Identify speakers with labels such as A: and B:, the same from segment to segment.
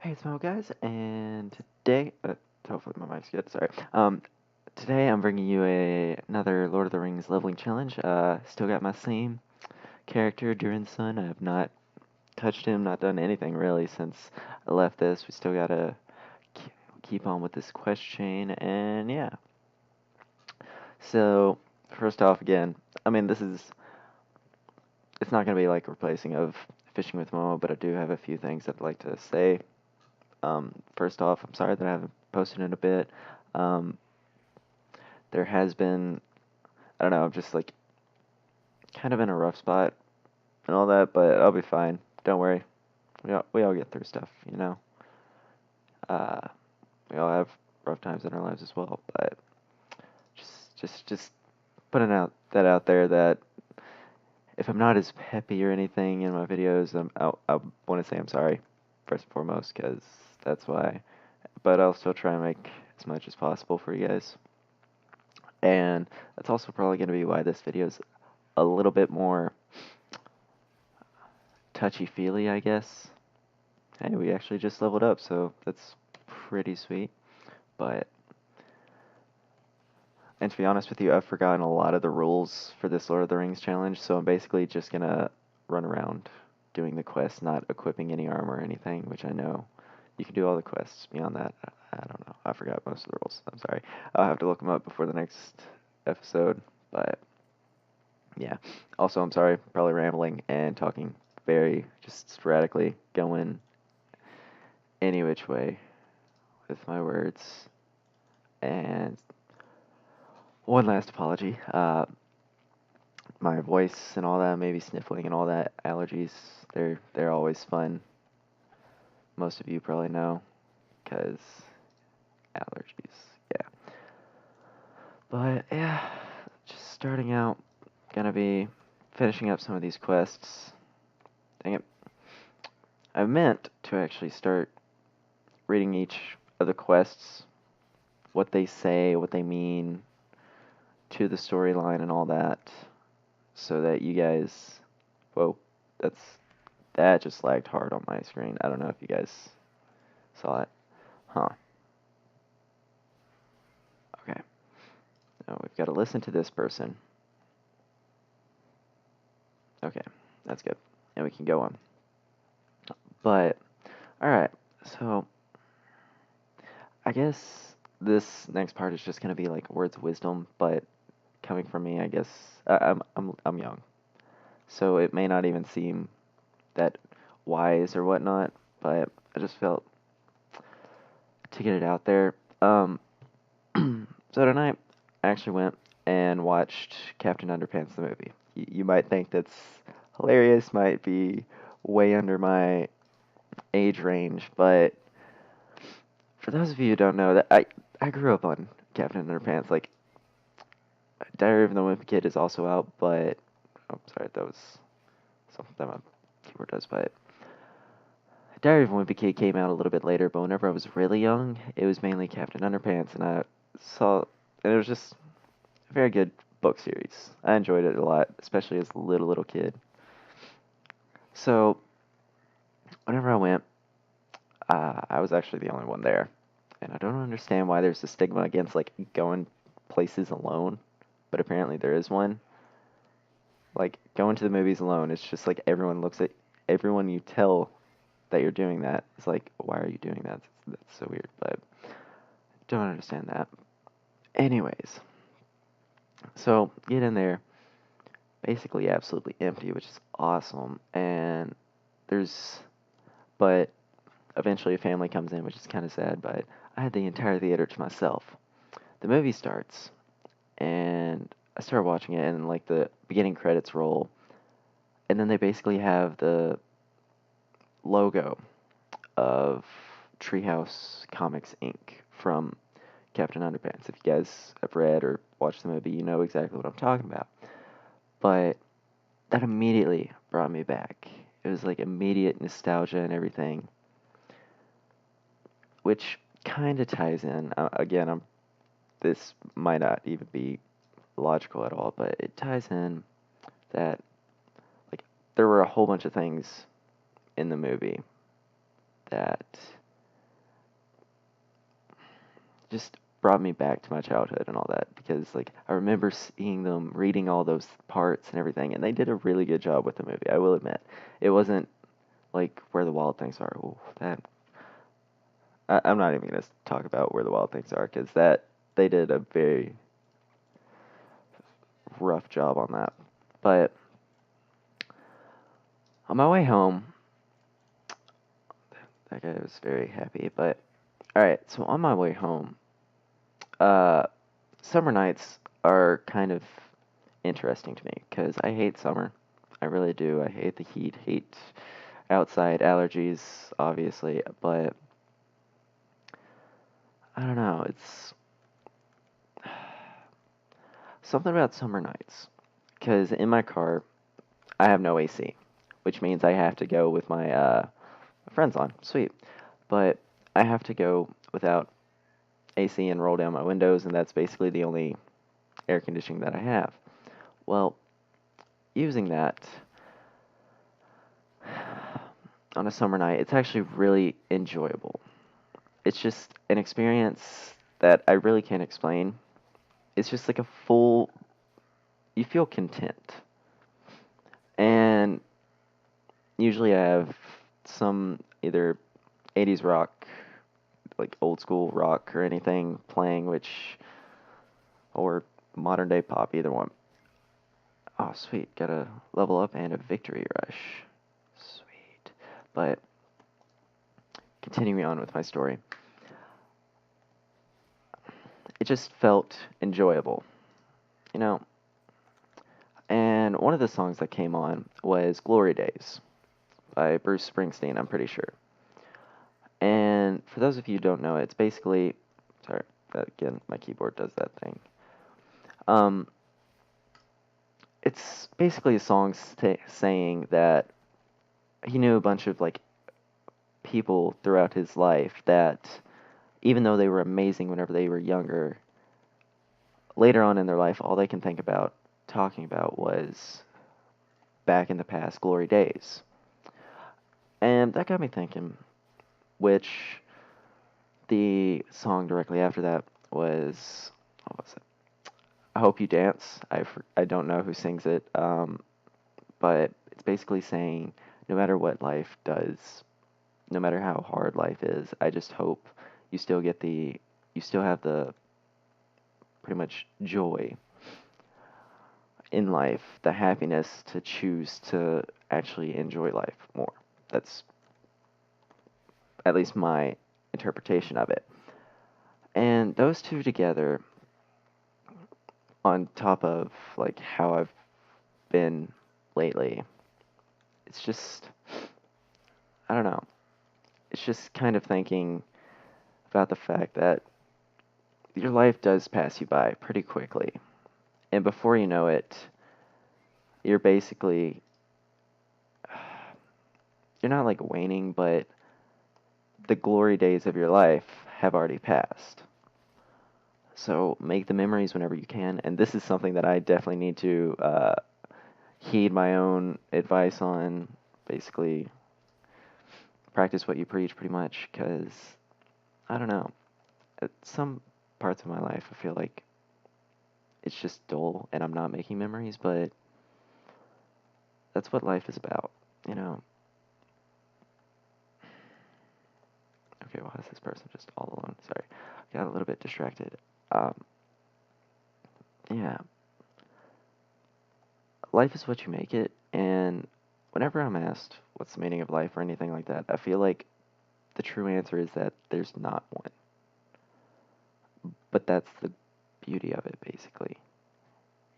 A: Hey, it's Mo, guys, and today, hopefully my mic's good. Sorry. Today I'm bringing you another Lord of the Rings leveling challenge. Still got my same character, Durin's son. I have not touched him, not done anything really since I left this. We still gotta keep on with this quest chain, and yeah. So first off, again, I mean it's not gonna be like replacing of fishing with Momo, but I do have a few things I'd like to say. First off, I'm sorry that I haven't posted in a bit. Um, there has been, I don't know, I'm just like kind of in a rough spot and all that, but I'll be fine. Don't worry. We all get through stuff, you know. Uh, we all have rough times in our lives as well, but just putting out there that if I'm not as peppy or anything in my videos, I want to say I'm sorry first and foremost, because that's why. But I'll still try and make as much as possible for you guys. And that's also probably going to be why this video is a little bit more touchy-feely, I guess. Hey, we actually just leveled up, so that's pretty sweet. But, and to be honest with you, I've forgotten a lot of the rules for this Lord of the Rings challenge, so I'm basically just gonna run around doing the quests, not equipping any armor or anything, which I know you can do all the quests. Beyond that, I don't know. I forgot most of the rules. I'm sorry. I'll have to look them up before the next episode, but yeah. Also, I'm sorry, probably rambling and talking very just sporadically, going any which way with my words. And one last apology. My voice and all that, maybe sniffling and all that, allergies, they're always fun. Most of you probably know, because allergies, yeah. But yeah, just starting out, gonna be finishing up some of these quests. Dang it. I meant to actually start reading each of the quests, what they say, what they mean to the storyline and all that, so that you guys, whoa, that just lagged hard on my screen. I don't know if you guys saw it. Huh. Okay. Now we've got to listen to this person. Okay, that's good. And we can go on. But, alright, so I guess this next part is just going to be like words of wisdom, but coming from me, I guess I'm young. So it may not even seem that wise or whatnot, but I just felt to get it out there. So tonight, I actually went and watched Captain Underpants the movie. You might think that's hilarious, might be way under my age range, but for those of you who don't know, that I grew up on Captain Underpants. Like, Diary of the Wimpy Kid is also out, but oh, sorry, that was something that my keyboard does. But Diary of a Wimpy Kid came out a little bit later, but whenever I was really young, it was mainly Captain Underpants, and I saw, and it was just a very good book series. I enjoyed it a lot, especially as a little kid. So, whenever I went, I was actually the only one there, and I don't understand why there's a stigma against like going places alone, but apparently there is one. Like going to the movies alone, it's just like everyone looks at everyone you tell that you're doing that. It's like, why are you doing that? That's so weird, but don't understand that. Anyways, so get in there, basically absolutely empty, which is awesome. And there's, but eventually a family comes in, which is kind of sad. But I had the entire theater to myself. The movie starts, and I start watching it, and like the beginning credits roll, and then they basically have the logo of Treehouse Comics Inc. from Captain Underpants. If you guys have read or watched the movie, you know exactly what I'm talking about. But that immediately brought me back. It was like immediate nostalgia and everything, which kind of ties in. Again, this might not even be logical at all, but it ties in that like there were a whole bunch of things in the movie that just brought me back to my childhood and all that because like I remember seeing them reading all those parts and everything, and they did a really good job with the movie. I will admit, it wasn't like Where the Wild Things Are. Ooh, that I'm not even gonna talk about Where the Wild Things Are because that they did a very rough job on that. But on my way home, that guy was very happy. But all right, so on my way home, uh, summer nights are kind of interesting to me because I hate summer. I really do. I hate the heat, hate outside allergies, obviously, but I don't know. It's something about summer nights because in my car I have no AC, which means I have to go with my friends on. Sweet. But I have to go without AC and roll down my windows, and that's basically the only air conditioning that I have. Well, using that on a summer night, it's actually really enjoyable. It's just an experience that I really can't explain. It's just like a full, you feel content. And usually I have some either 80s rock, like old school rock or anything playing, or modern day pop, either one. Oh, sweet, got a level up and a victory rush. Sweet. But continuing on with my story, it just felt enjoyable, you know. And one of the songs that came on was Glory Days by Bruce Springsteen, I'm pretty sure. And for those of you who don't know, it's basically, sorry, again, my keyboard does that thing. Um, it's basically a song saying that he knew a bunch of like people throughout his life that even though they were amazing whenever they were younger, later on in their life, all they can think about talking about was back in the past glory days. And that got me thinking, which the song directly after that was, what was it? I Hope You Dance. I don't know who sings it, but it's basically saying no matter what life does, no matter how hard life is, I just hope you still you still have the pretty much joy in life, the happiness to choose to actually enjoy life more. That's at least my interpretation of it. And those two together, on top of like how I've been lately, it's just, I don't know. It's just kind of thinking about the fact that your life does pass you by pretty quickly. And before you know it, you're basically, you're not like waning, but the glory days of your life have already passed. So make the memories whenever you can. And this is something that I definitely need to heed my own advice on. Basically, practice what you preach pretty much. Because, I don't know. At some parts of my life, I feel like it's just dull and I'm not making memories. But that's what life is about, you know. Okay, why is this person just all alone? Sorry. Got a little bit distracted. Um, yeah. Life is what you make it, and whenever I'm asked what's the meaning of life or anything like that, I feel like the true answer is that there's not one. But that's the beauty of it, basically.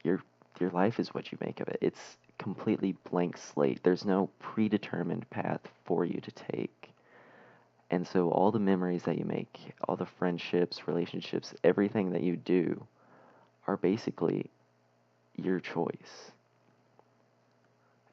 A: Your your life is what you make of it. It's completely blank slate. There's no predetermined path for you to take. And so all the memories that you make, all the friendships, relationships, everything that you do are basically your choice.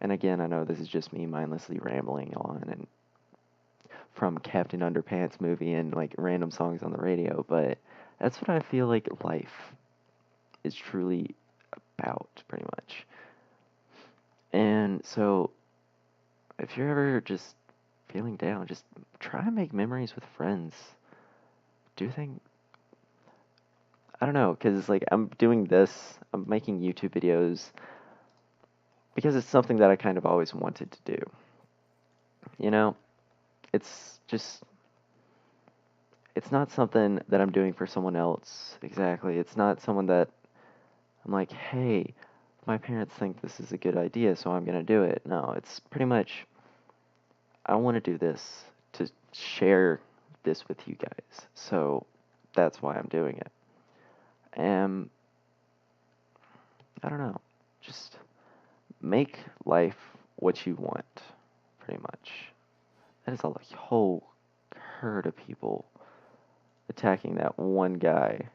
A: And again, I know this is just me mindlessly rambling on and from Captain Underpants movie and like random songs on the radio, but that's what I feel like life is truly about, pretty much. And so, if you're ever just feeling down, just try and make memories with friends. Do things, I don't know, because like I'm doing this, I'm making YouTube videos because it's something that I kind of always wanted to do. You know, it's just, it's not something that I'm doing for someone else exactly. It's not someone that I'm like, hey, my parents think this is a good idea, so I'm gonna do it. No, it's pretty much, I want to do this to share this with you guys. So that's why I'm doing it. And I don't know, just make life what you want, pretty much. That is a whole herd of people attacking that one guy.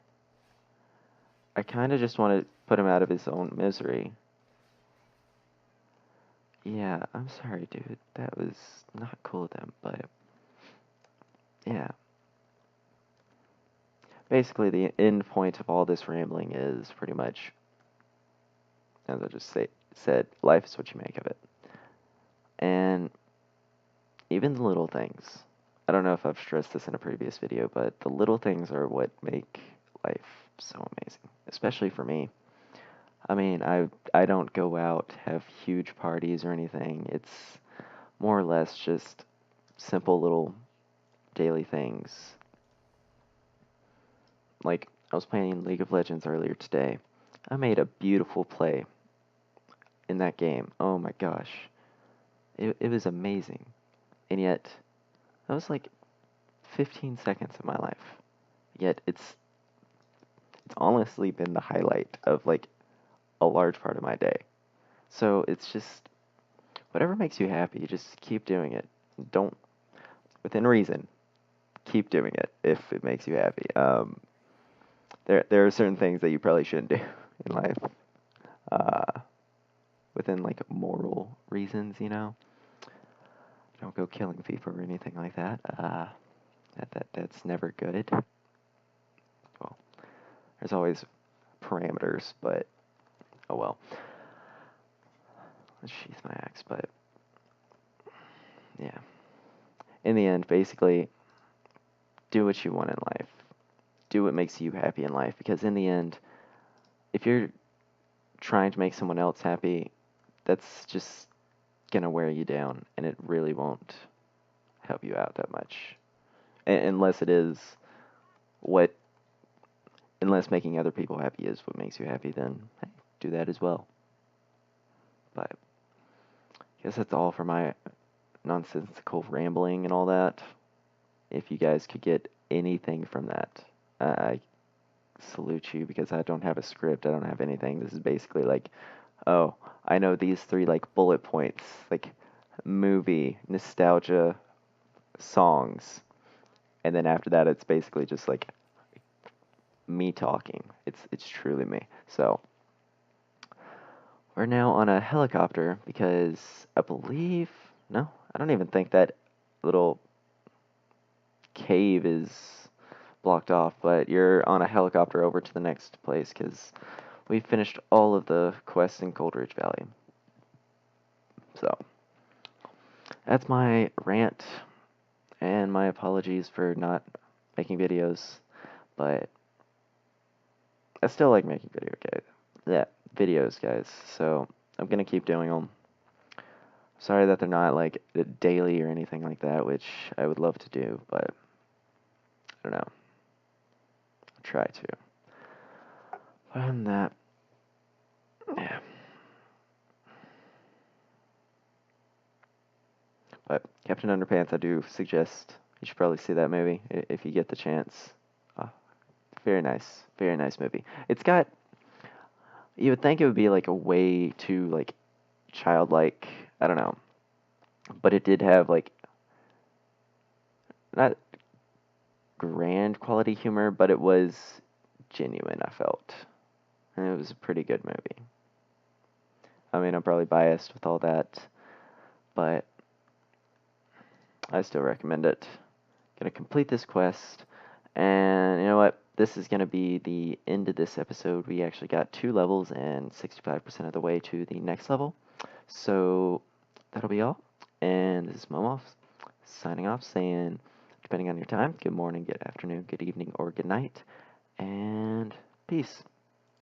A: I kind of just want to put him out of his own misery. Yeah, I'm sorry, dude. That was not cool of them, but yeah. Basically, the end point of all this rambling is pretty much, as I just said, life is what you make of it. And even the little things. I don't know if I've stressed this in a previous video, but the little things are what make life so amazing, especially for me. I mean, I don't go out, have huge parties or anything. It's more or less just simple little daily things. Like, I was playing League of Legends earlier today. I made a beautiful play in that game. Oh my gosh. It was amazing. And yet, that was like 15 seconds of my life. Yet it's honestly been the highlight of like a large part of my day. So it's just whatever makes you happy, just keep doing it. Don't, within reason, keep doing it if it makes you happy. There are certain things that you probably shouldn't do in life, uh, within like moral reasons, you know. Don't go killing people or anything like that. That's never good. Well, there's always parameters, but oh well. Let's sheath my axe, but yeah. In the end, basically, do what you want in life. Do what makes you happy in life, because in the end, if you're trying to make someone else happy, that's just gonna wear you down, and it really won't help you out that much. Unless it is what, unless making other people happy is what makes you happy, then hey, do that as well. But I guess that's all for my nonsensical rambling and all that. If you guys could get anything from that, I salute you, because I don't have a script, I don't have anything. This is basically like, oh, I know these three like bullet points, like movie, nostalgia, songs, and then after that it's basically just like me talking. It's truly me. So we're now on a helicopter because I believe, no, I don't even think that little cave is blocked off, but you're on a helicopter over to the next place because we finished all of the quests in Coldridge Valley. So that's my rant, and my apologies for not making videos, but I still like making videos, guys. So I'm gonna keep doing them. Sorry that they're not like daily or anything like that, which I would love to do, but I don't know. I'll try to. Other than that, yeah. But Captain Underpants, I do suggest you should probably see that movie if you get the chance. Very nice movie. It's got, you would think it would be like a way too like childlike, I don't know, but it did have like not grand quality humor, but it was genuine, I felt. And it was a pretty good movie. I mean, I'm probably biased with all that, but I still recommend it. Gonna complete this quest, and you know what? This is gonna be the end of this episode. We actually got 2 levels and 65% of the way to the next level. So that'll be all. And this is Momoff signing off, saying, depending on your time, good morning, good afternoon, good evening, or good night. And Peace.